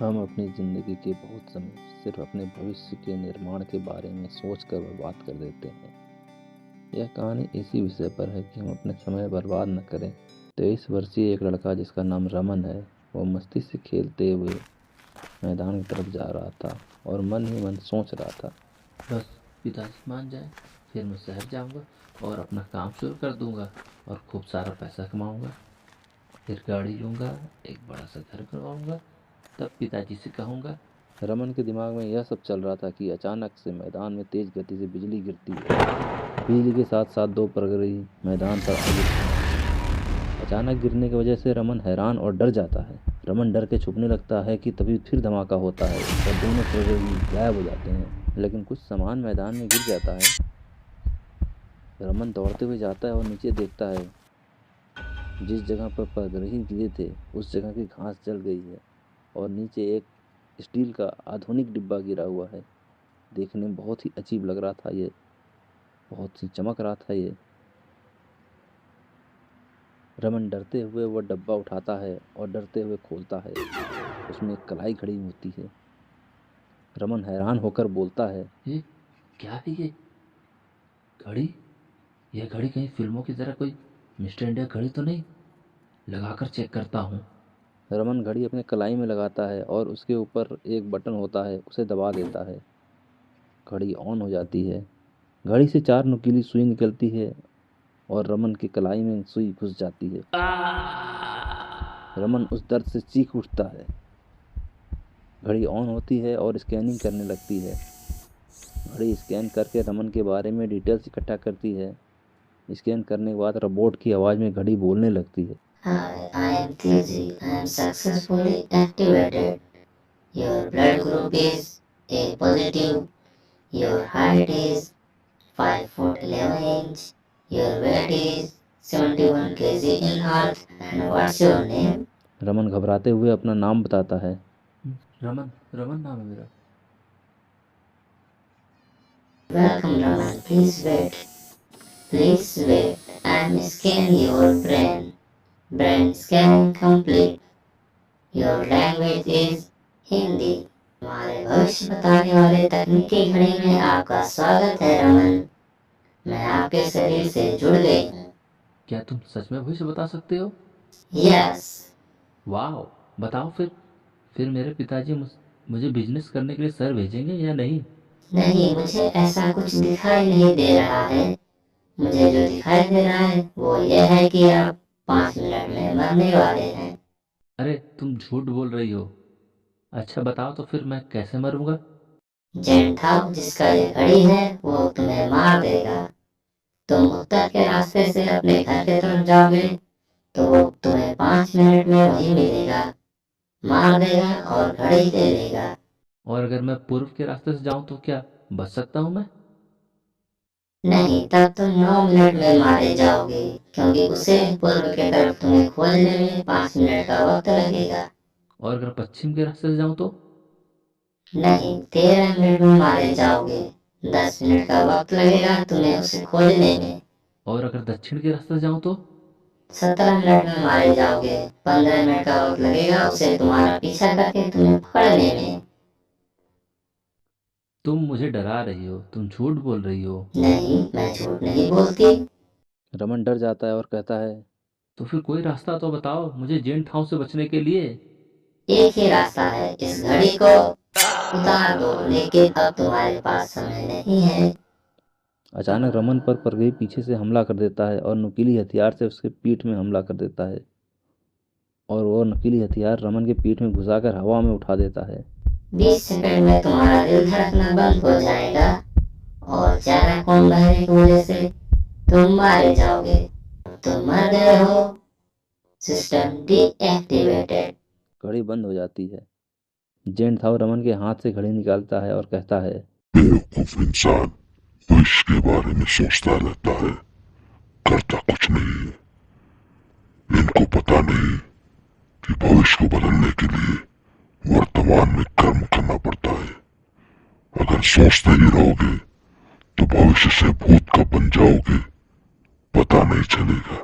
हम अपनी ज़िंदगी के बहुत समय सिर्फ अपने भविष्य के निर्माण के बारे में सोचकर बर्बाद कर देते हैं। यह कहानी इसी विषय पर है कि हम अपने समय बर्बाद न करें। 23 वर्षीय एक लड़का जिसका नाम रमन है, वो मस्ती से खेलते हुए मैदान की तरफ जा रहा था और मन ही मन सोच रहा था, बस पिताजी मान जाए, फिर मैं शहर जाऊंगा और अपना काम शुरू कर दूंगा और खूब सारा पैसा कमाऊंगा। फिर गाड़ी लूंगा, एक बड़ा सा घर बनवाऊंगा, तब पिताजी से कहूंगा। रमन के दिमाग में यह सब चल रहा था कि अचानक से मैदान में तेज गति से बिजली गिरती है। बिजली के साथ साथ दो प्रहरी मैदान पर आ गिरते हैं। अचानक गिरने की वजह से रमन हैरान और डर जाता है। रमन डर के छुपने लगता है कि तभी फिर धमाका होता है और दोनों प्रहरी गायब हो जाते हैं। लेकिन कुछ सामान मैदान में गिर जाता है। रमन दौड़ते हुए जाता है और नीचे देखता है। जिस जगह पर प्रहरी गिरे थे उस जगह की घास जल गई है और नीचे एक स्टील का आधुनिक डिब्बा गिरा हुआ है। देखने में बहुत ही अजीब लग रहा था ये, बहुत ही चमक रहा था ये। रमन डरते हुए वह डब्बा उठाता है और डरते हुए खोलता है। उसमें एक कलाई खड़ी होती है। रमन हैरान होकर बोलता है, ये क्या है ये घड़ी? यह घड़ी कहीं फिल्मों की तरह कोई मिस्टर इंडिया घड़ी तो नहीं? लगाकर चेक करता हूँ। रमन घड़ी अपने कलाई में लगाता है और उसके ऊपर एक बटन होता है, उसे दबा देता है। घड़ी ऑन हो जाती है। घड़ी से 4 नुकीली सुई निकलती है और रमन की कलाई में सुई घुस जाती है। रमन उस दर्द से चीख उठता है। घड़ी ऑन होती है और स्कैनिंग करने लगती है। घड़ी स्कैन करके रमन के बारे में डिटेल्स इकट्ठा करती है। स्कैन करने के बाद रोबोट की आवाज़ में घड़ी बोलने लगती है। Hi, I am Kizzy. I am successfully activated. Your blood group is A positive. Your height is 5 foot 11 inch. Your weight is 71 kg in earth. And what's your name? Raman घबराते हुए अपना नाम बताता है। रमन रमन नाम है मेरा। Welcome, Raman. Please wait. Please wait. I am scanning your brain. Brain scan complete. Your language is Hindi. हमारे भविष्य बताने वाले तकनीकी घड़ी में आपका स्वागत है रमन। मैं आपके शरीर से जुड़ गई हूँ। क्या तुम सच में भविष्य बता सकते हो? यस। वाह, बताओ फिर मेरे पिताजी मुझे बिजनेस करने के लिए शहर भेजेंगे या नहीं? नहीं, मुझे ऐसा कुछ दिखाई नहीं दे रहा है। मुझे जो दिखाई दे रहा है वो ये है कि आप 5 मिनट में मरने वाले हैं। अरे तुम झूठ बोल रही हो। अच्छा बताओ तो फिर मैं कैसे मरूंगा? जेंट था जिसका ये घड़ी है वो तुम्हें मार देगा। तुम उत्तर के रास्ते से अपने घर की तरफ जाओगे तो वो तुम्हें 5 मिनट में वहीं मिलेगा, मार देगा और घड़ी दे देगा। और अगर मैं पूर्व के रास्ते से जाऊं तो क्या बच सकता हूं मैं? नहीं, तब तुम 9 मिनट में मारे जाओगे क्योंकि उसे पूर्व की तरफ तुम्हें खोजने में 5 मिनट का वक्त लगेगा। और अगर पश्चिम के रास्ते से जाऊं तो? नहीं, 13 मिनट में मारे जाओगे। 10 मिनट का वक्त लगेगा तुम्हें उसे खोजने में। और अगर दक्षिण के रास्ते से जाऊं तो? 17 मिनट में मारे जाओगे। 15 मिनट का वक्त लगेगा उसे तुम्हारा पीछा करके तुम्हें पकड़ने में। तुम मुझे डरा रही हो, तुम झूठ बोल रही हो। नहीं, मैं झूठ नहीं बोलती। रमन डर जाता है और कहता है, तो फिर कोई रास्ता तो बताओ मुझे जेंट हाउस से बचने के लिए। एक ही रास्ता है, इस घड़ी को उतार दो, लेकिन अब तुम्हारे पास समय नहीं है। अचानक रमन पर प्रहरी पीछे से हमला कर देता है और नुकीली हथियार से उसके पीठ में हमला कर देता है और वो नुकीली हथियार रमन के पीठ में घुसाकर हवा में उठा देता है। 20 सेकंड में तुम्हारा दिल धड़कना बंद हो जाएगा और चारा खून बहने की वजह से तुम मारे जाओगे। तुम मर गए हो। System deactivated. घड़ी बंद हो जाती है। जेंट थाव रमन के हाथ से घड़ी निकालता है और कहता है, बेवकूफ इंसान भविष्य के बारे में सोचता रहता है, करता कुछ नहीं है। इनको पता नहीं कि भविष्य को बदलने के लिए वर्तमान में कर्म करना पड़ता है। अगर सोचते ही रहोगे तो भविष्य से भूत का बन जाओगे, पता नहीं चलेगा।